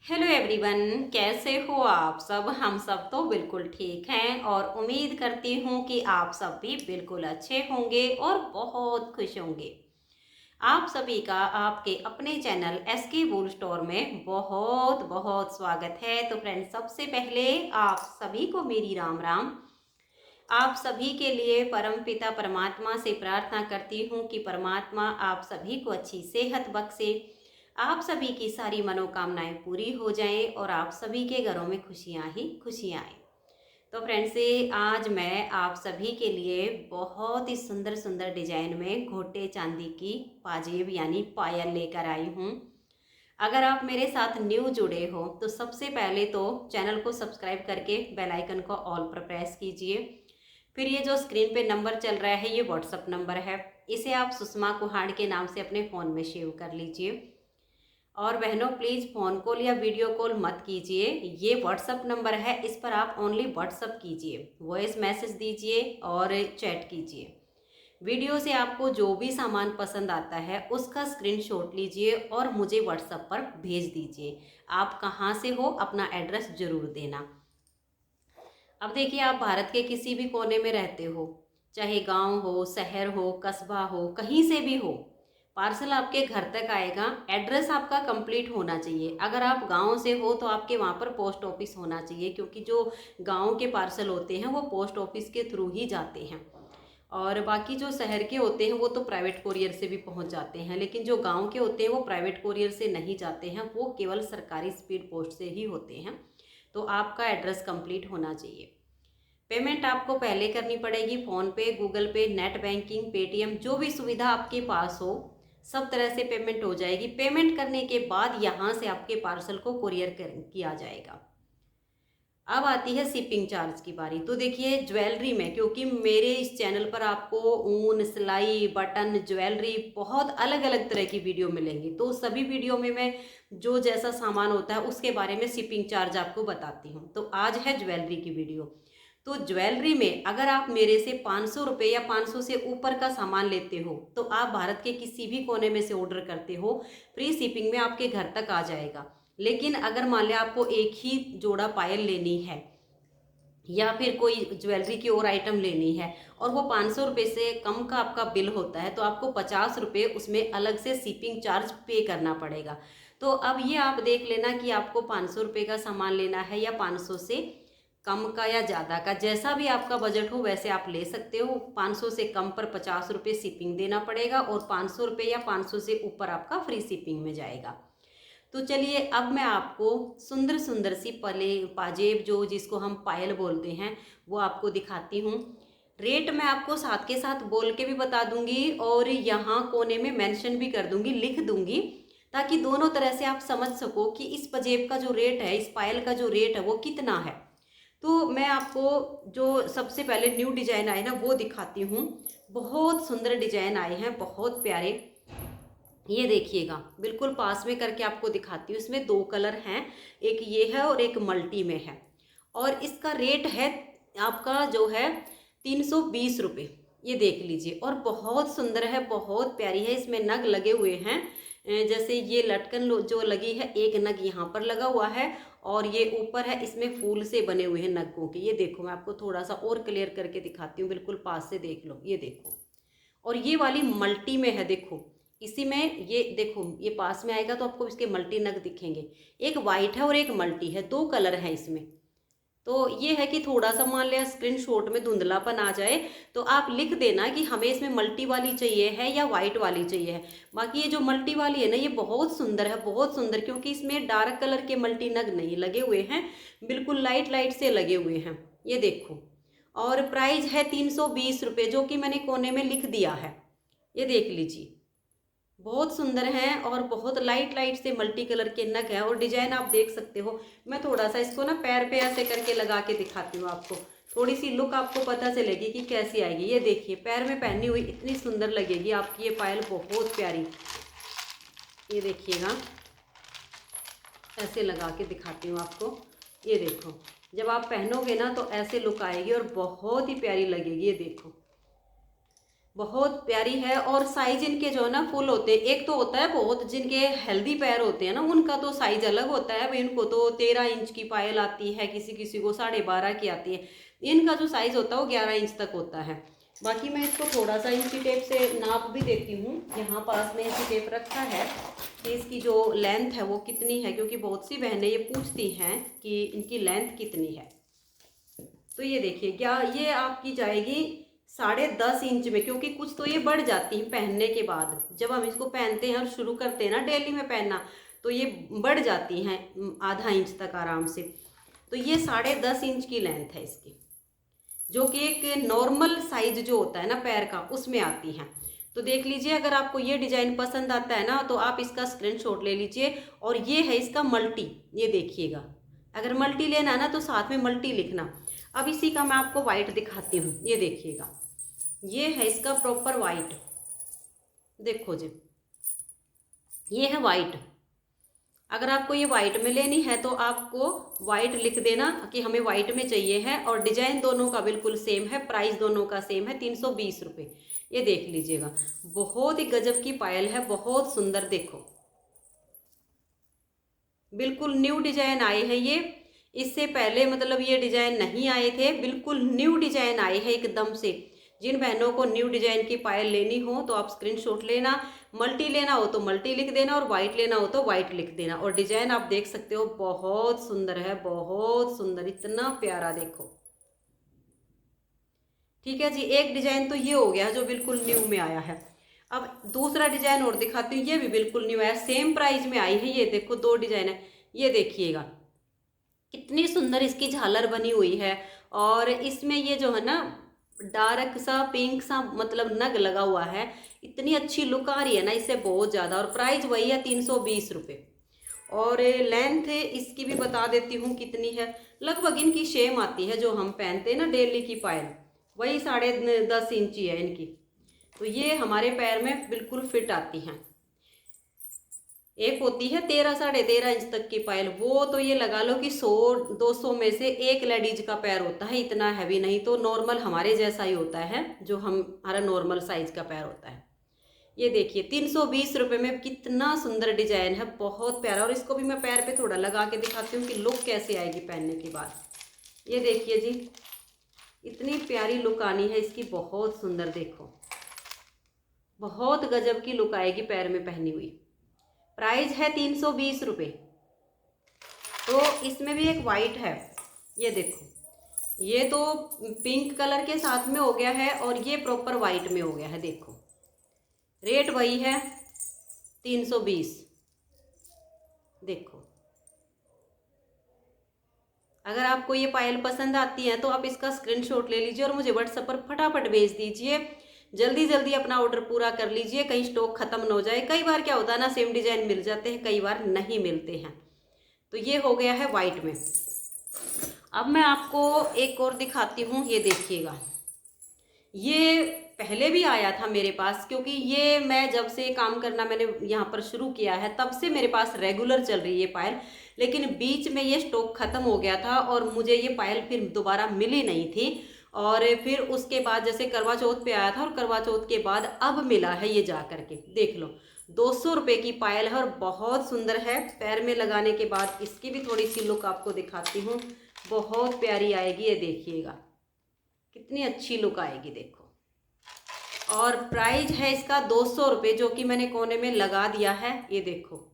Hello everyone, कैसे हो आप सब। हम सब तो बिल्कुल ठीक हैं और उम्मीद करती हूँ कि आप सब भी बिल्कुल अच्छे होंगे और बहुत खुश होंगे। आप सभी का आपके अपने चैनल एसके वूल स्टोर में बहुत बहुत स्वागत है। तो फ्रेंड्स, सबसे पहले आप सभी को मेरी राम राम। आप सभी के लिए परमपिता परमात्मा से प्रार्थना करती हूँ कि परमात्मा आप सभी को अच्छी सेहत बख्शे, आप सभी की सारी मनोकामनाएं पूरी हो जाएं और आप सभी के घरों में खुशियां ही खुशियां आएं। तो फ्रेंड्स, आज मैं आप सभी के लिए बहुत ही सुंदर सुंदर डिजाइन में घोटे चांदी की पाजेब यानी पायल लेकर आई हूँ। अगर आप मेरे साथ न्यू जुड़े हो तो सबसे पहले तो चैनल को सब्सक्राइब करके बेल आइकन को ऑल पर प्रेस कीजिए। फिर ये जो स्क्रीन पे नंबर चल रहा है ये व्हाट्सअप नंबर है, इसे आप सुषमा कुहाड़ के नाम से अपने फ़ोन में सेव कर लीजिए। और बहनों, प्लीज़ फ़ोन कॉल या वीडियो कॉल मत कीजिए, ये व्हाट्सअप नंबर है, इस पर आप ओनली व्हाट्सअप कीजिए, वॉइस मैसेज दीजिए और चैट कीजिए। वीडियो से आपको जो भी सामान पसंद आता है उसका स्क्रीनशॉट लीजिए और मुझे व्हाट्सएप पर भेज दीजिए। आप कहाँ से हो अपना एड्रेस ज़रूर देना। अब देखिए, आप भारत के किसी भी कोने में रहते हो, चाहे गांव हो, शहर हो, कस्बा हो, कहीं से भी हो, पार्सल आपके घर तक आएगा। एड्रेस आपका कंप्लीट होना चाहिए। अगर आप गांव से हो तो आपके वहाँ पर पोस्ट ऑफिस होना चाहिए, क्योंकि जो गांव के पार्सल होते हैं वो पोस्ट ऑफिस के थ्रू ही जाते हैं। और बाकी जो शहर के होते हैं वो तो प्राइवेट कोरियर से भी पहुंच जाते हैं, लेकिन जो गांव के होते हैं वो प्राइवेट कोरियर से नहीं जाते हैं, वो केवल सरकारी स्पीड पोस्ट से ही होते हैं। तो आपका एड्रेस कंप्लीट होना चाहिए। पेमेंट आपको पहले करनी पड़ेगी फ़ोन पे, गूगल पे, नेट बैंकिंग, पेटीएम, जो भी सुविधा आपके पास हो सब तरह से पेमेंट हो जाएगी। पेमेंट करने के बाद यहाँ से आपके पार्सल को कुरियर किया जाएगा। अब आती है शिपिंग चार्ज की बारी। तो देखिए, ज्वेलरी में, क्योंकि मेरे इस चैनल पर आपको ऊन, सिलाई, बटन, ज्वेलरी बहुत अलग अलग तरह की वीडियो मिलेंगी, तो सभी वीडियो में मैं जो जैसा सामान होता है उसके बारे में शिपिंग चार्ज आपको बताती हूँ। तो आज है ज्वेलरी की वीडियो। तो ज्वेलरी में अगर आप मेरे से 500 रुपये या 500 से ऊपर का सामान लेते हो तो आप भारत के किसी भी कोने में से ऑर्डर करते हो, फ्री शिपिंग में आपके घर तक आ जाएगा। लेकिन अगर मान लिया आपको एक ही जोड़ा पायल लेनी है या फिर कोई ज्वेलरी की और आइटम लेनी है और वो 500 रुपये से कम का आपका बिल होता है, तो आपको 50 रुपये उसमें अलग से शिपिंग चार्ज पे करना पड़ेगा। तो अब ये आप देख लेना कि आपको 500 रुपये का सामान लेना है या 500 से कम का या ज़्यादा का, जैसा भी आपका बजट हो वैसे आप ले सकते हो। 500 से कम पर 50 रुपये शिपिंग देना पड़ेगा और 500 रुपये या 500 से ऊपर आपका फ्री शिपिंग में जाएगा। तो चलिए, अब मैं आपको सुंदर सुंदर सी पाजेब, जो जिसको हम पायल बोलते हैं, वो आपको दिखाती हूँ। रेट मैं आपको साथ के साथ बोल के भी बता दूंगी और यहाँ कोने में मेंशन भी कर दूंगी, लिख दूंगी, ताकि दोनों तरह से आप समझ सको कि इस पाजेब का जो रेट है, इस पायल का जो रेट है वो कितना है। तो मैं आपको जो सबसे पहले न्यू डिजाइन आए ना वो दिखाती हूँ। बहुत सुंदर डिजाइन आए हैं, बहुत प्यारे। ये देखिएगा, बिल्कुल पास में करके आपको दिखाती हूँ। इसमें दो कलर हैं, एक ये है और एक मल्टी में है। और इसका रेट है आपका जो है 320 रुपये। ये देख लीजिए, और बहुत सुंदर है, बहुत प्यारी है। इसमें नग लगे हुए हैं, जैसे ये लटकन जो लगी है, एक नग यहाँ पर लगा हुआ है और ये ऊपर है, इसमें फूल से बने हुए हैं नगों के। ये देखो, मैं आपको थोड़ा सा और क्लियर करके दिखाती हूँ, बिल्कुल पास से देख लो, ये देखो। और ये वाली मल्टी में है, देखो इसी में, ये देखो, ये पास में आएगा तो आपको इसके मल्टी नग दिखेंगे। एक वाइट है और एक मल्टी है, दो कलर हैं इसमें। तो ये है कि थोड़ा सा मान लिया स्क्रीनशॉट में धुंधलापन आ जाए तो आप लिख देना कि हमें इसमें मल्टी वाली चाहिए है या वाइट वाली चाहिए है। बाकी ये जो मल्टी वाली है ना, ये बहुत सुंदर है, बहुत सुंदर, क्योंकि इसमें डार्क कलर के मल्टी नग नहीं लगे हुए हैं, बिल्कुल लाइट लाइट से लगे हुए हैं। ये देखो, और प्राइस है 320 रुपये, जो कि मैंने कोने में लिख दिया है। ये देख लीजिए, बहुत सुंदर हैं और बहुत लाइट लाइट से मल्टी कलर के नग हैं और डिजाइन आप देख सकते हो। मैं थोड़ा सा इसको ना पैर पे ऐसे करके लगा के दिखाती हूँ आपको, थोड़ी सी लुक आपको पता चलेगी कि कैसी आएगी। ये देखिए, पैर में पहनी हुई इतनी सुंदर लगेगी आपकी ये पायल, बहुत प्यारी। ये देखिएगा, ऐसे लगा के दिखाती हूँ आपको। ये देखो, जब आप पहनोगे ना तो ऐसे लुक आएगी और बहुत ही प्यारी लगेगी। ये देखो, बहुत प्यारी है। और साइज इनके जो है ना फुल होते हैं। एक तो होता है बहुत जिनके हेल्दी पैर होते हैं ना, उनका तो साइज अलग होता है। भाई इनको तो 13 इंच की पायल आती है, किसी किसी को 12.5 की आती है। इनका जो साइज होता है वो 11 इंच तक होता है। बाकी मैं इसको थोड़ा सा इंची टेप से नाप भी देती हूँ। यहाँ पास में इंची टेप रखा है कि इसकी जो लेंथ है वो कितनी है, क्योंकि बहुत सी बहनें ये पूछती हैं कि इनकी लेंथ कितनी है। तो ये देखिए, क्या ये आपकी जाएगी 10.5 इंच में, क्योंकि कुछ तो ये बढ़ जाती है पहनने के बाद। जब हम इसको पहनते हैं और शुरू करते हैं ना डेली में पहनना, तो ये बढ़ जाती हैं आधा इंच तक आराम से। तो ये 10.5 इंच की लेंथ है इसकी, जो कि एक नॉर्मल साइज जो होता है ना पैर का, उसमें आती हैं। तो देख लीजिए, अगर आपको ये डिजाइन पसंद आता है ना, तो आप इसका स्क्रीनशॉट ले लीजिए। और ये है इसका मल्टी, ये देखिएगा। अगर मल्टी लेना है ना तो साथ में मल्टी लिखना। अब इसी का मैं आपको वाइट दिखाती हूँ, ये देखिएगा। ये है इसका प्रॉपर वाइट, देखो जी, ये है वाइट। अगर आपको ये वाइट में लेनी है तो आपको वाइट लिख देना कि हमें वाइट में चाहिए है। और डिजाइन दोनों का बिल्कुल सेम है, प्राइस दोनों का सेम है, 320 रुपये। ये देख लीजिएगा, बहुत ही गजब की पायल है, बहुत सुंदर। देखो बिल्कुल न्यू डिजाइन आए हैं ये। इससे पहले मतलब ये डिजाइन नहीं आए थे, बिल्कुल न्यू डिजाइन आए हैं एकदम से। जिन बहनों को न्यू डिजाइन की पायल लेनी हो तो आप स्क्रीनशॉट लेना। मल्टी लेना हो तो मल्टी लिख देना, और वाइट लेना हो तो वाइट लिख देना। और डिजाइन आप देख सकते हो, बहुत सुंदर है, बहुत सुंदर, इतना प्यारा। देखो ठीक है जी, एक डिजाइन तो ये हो गया जो बिल्कुल न्यू में आया है। अब दूसरा डिजाइन और दिखाती हूँ, ये भी बिल्कुल न्यू है, सेम प्राइस में आई है। ये देखो, दो डिजाइन है, ये देखिएगा कितनी सुंदर इसकी झालर बनी हुई है। और इसमें ये जो है ना डार्क सा पिंक सा मतलब नग लगा हुआ है। इतनी अच्छी लुक आ रही है ना इससे, बहुत ज़्यादा। और प्राइस वही है, 320 रुपये। और लेंथ इसकी भी बता देती हूँ कितनी है। लगभग इनकी सेम आती है जो हम पहनते हैं ना डेली की पायल, वही 10.5 इंची है इनकी। तो ये हमारे पैर में बिल्कुल फिट आती हैं। एक होती है 13-13.5 इंच तक की पायल, वो तो ये लगा लो कि 100-200 में से एक लेडीज का पैर होता है, इतना हैवी नहीं तो नॉर्मल हमारे जैसा ही होता है, जो हमारा नॉर्मल साइज का पैर होता है। ये देखिए 320 रुपये में कितना सुंदर डिजाइन है, बहुत प्यारा। और इसको भी मैं पैर पे थोड़ा लगा के दिखाती हूँ कि लुक कैसे आएगी पहनने के बाद। ये देखिए जी, इतनी प्यारी लुक आनी है इसकी, बहुत सुंदर। देखो बहुत गजब की लुक आएगी पैर में पहनी हुई। प्राइस है 320 रुपये। तो इसमें भी एक वाइट है, ये देखो, ये तो पिंक कलर के साथ में हो गया है और ये प्रॉपर वाइट में हो गया है। देखो रेट वही है, 320। देखो अगर आपको ये पायल पसंद आती है तो आप इसका स्क्रीनशॉट ले लीजिए और मुझे व्हाट्सएप पर फटाफट भेज दीजिए। जल्दी जल्दी अपना ऑर्डर पूरा कर लीजिए, कहीं स्टॉक खत्म न हो जाए। कई बार क्या होता है ना, सेम डिजाइन मिल जाते हैं, कई बार नहीं मिलते हैं। तो ये हो गया है वाइट में। अब मैं आपको एक और दिखाती हूँ, ये देखिएगा। ये पहले भी आया था मेरे पास, क्योंकि ये मैं जब से काम करना मैंने यहाँ पर शुरू किया है तब से मेरे पास रेगुलर चल रही है पायल। लेकिन बीच में ये स्टॉक ख़त्म हो गया था और मुझे ये पायल फिर दोबारा मिली नहीं थी। और फिर उसके बाद जैसे करवा चौथ पे आया था, और करवा चौथ के बाद अब मिला है ये जा करके। देख लो, 200 रुपये की पायल है और बहुत सुंदर है। पैर में लगाने के बाद इसकी भी थोड़ी सी लुक आपको दिखाती हूँ, बहुत प्यारी आएगी। ये देखिएगा कितनी अच्छी लुक आएगी, देखो। और प्राइस है इसका 200 रुपये, जो कि मैंने कोने में लगा दिया है। ये देखो,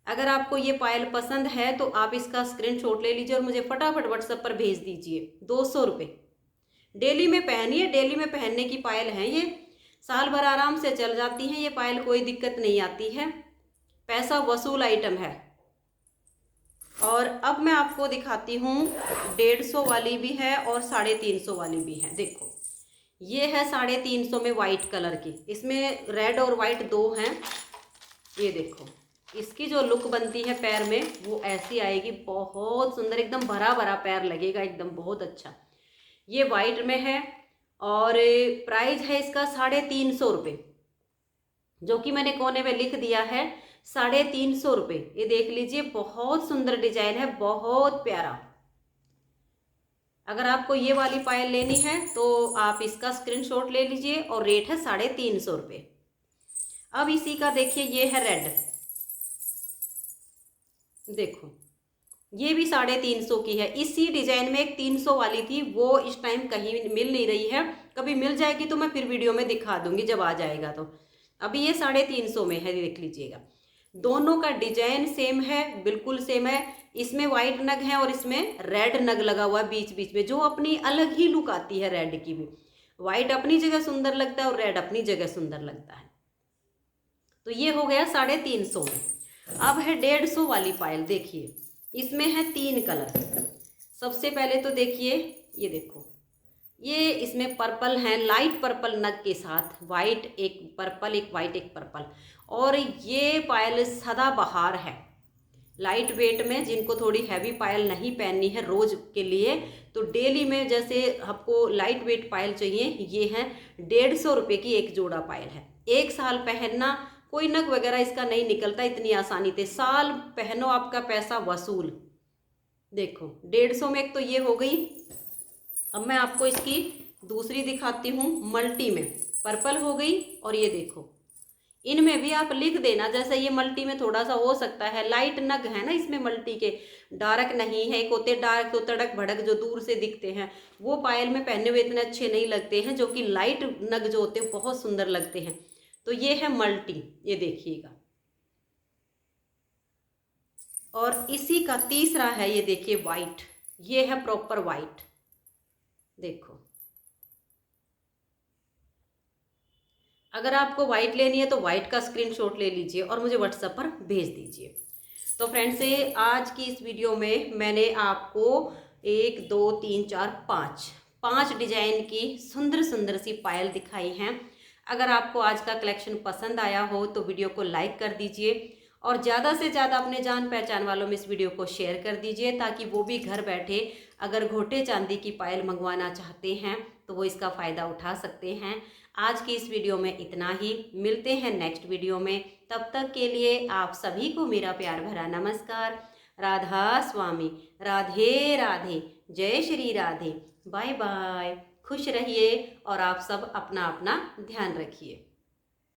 अगर आपको ये पायल पसंद है तो आप इसका स्क्रीनशॉट ले लीजिए और मुझे फटाफट व्हाट्सएप पर भेज दीजिए। 200 रुपये, डेली में पहनिए, डेली में पहनने की पायल है ये। साल भर आराम से चल जाती हैं ये पायल, कोई दिक्कत नहीं आती है, पैसा वसूल आइटम है। और अब मैं आपको दिखाती हूँ, 150 वाली भी है और 350 वाली भी है। देखो ये है 350 में वाइट कलर की, इसमें रेड और वाइट दो हैं। ये देखो इसकी जो लुक बनती है पैर में वो ऐसी आएगी, बहुत सुंदर, एकदम भरा भरा पैर लगेगा, एकदम बहुत अच्छा। ये वाइट में है और प्राइस है इसका 350 रुपये, जो कि मैंने कोने में लिख दिया है 350 रुपये। ये देख लीजिए, बहुत सुंदर डिजाइन है, बहुत प्यारा। अगर आपको ये वाली पायल लेनी है तो आप इसका स्क्रीनशॉट ले लीजिए और रेट है 350 रुपये। अब इसी का देखिए, ये है रेड, देखो ये भी 350 की है। इसी डिजाइन में एक 300 वाली थी, वो इस टाइम कहीं मिल नहीं रही है, कभी मिल जाएगी तो मैं फिर वीडियो में दिखा दूंगी जब आ जाएगा तो। अभी ये 350 में है, देख लीजिएगा। दोनों का डिजाइन सेम है, बिल्कुल सेम है। इसमें वाइट नग है और इसमें रेड नग लगा हुआ है बीच बीच में, जो अपनी अलग ही लुक आती है रेड की भी। वाइट अपनी जगह सुंदर लगता है और रेड अपनी जगह सुंदर लगता है। तो ये हो गया 350 में। अब है 150 वाली पायल, देखिए इसमें है 3 कलर। सबसे पहले तो देखिए, ये देखो, ये इसमें पर्पल है, लाइट पर्पल नग के साथ वाइट, एक पर्पल, एक वाइट, एक पर्पल। और ये पायल सदाबहार है, लाइट वेट में। जिनको थोड़ी हैवी पायल नहीं पहननी है रोज के लिए, तो डेली में जैसे आपको लाइट वेट पायल चाहिए, ये है 150 रुपये की एक जोड़ा पायल है। 1 साल पहनना, कोई नग वगैरह इसका नहीं निकलता इतनी आसानी से। साल पहनो, आपका पैसा वसूल। देखो 150 में एक तो ये हो गई। अब मैं आपको इसकी दूसरी दिखाती हूँ, मल्टी में। पर्पल हो गई, और ये देखो इनमें भी आप लिख देना, जैसे ये मल्टी में थोड़ा सा हो सकता है, लाइट नग है ना इसमें मल्टी के, डार्क नहीं है। एक होते डार्क तो तड़क भड़क जो दूर से दिखते हैं, वो पायल में पहने हुए इतने अच्छे नहीं लगते हैं, जो कि लाइट नग जो होते हैं बहुत सुंदर लगते हैं। तो ये है मल्टी, ये देखिएगा। और इसी का तीसरा है, ये देखिए वाइट, ये है प्रॉपर वाइट, देखो। अगर आपको वाइट लेनी है तो वाइट का स्क्रीनशॉट ले लीजिए और मुझे व्हाट्सएप पर भेज दीजिए। तो फ्रेंड्स, आज की इस वीडियो में मैंने आपको 1 2 3 4 5 डिजाइन की सुंदर सुंदर सी पायल दिखाई हैं। अगर आपको आज का कलेक्शन पसंद आया हो तो वीडियो को लाइक कर दीजिए और ज़्यादा से ज़्यादा अपने जान पहचान वालों में इस वीडियो को शेयर कर दीजिए, ताकि वो भी घर बैठे अगर घोटे चांदी की पायल मंगवाना चाहते हैं तो वो इसका फ़ायदा उठा सकते हैं। आज की इस वीडियो में इतना ही, मिलते हैं नेक्स्ट वीडियो में। तब तक के लिए आप सभी को मेरा प्यार भरा नमस्कार। राधा स्वामी, राधे राधे, जय श्री राधे, बाय बाय। खुश रहिए और आप सब अपना अपना ध्यान रखिए।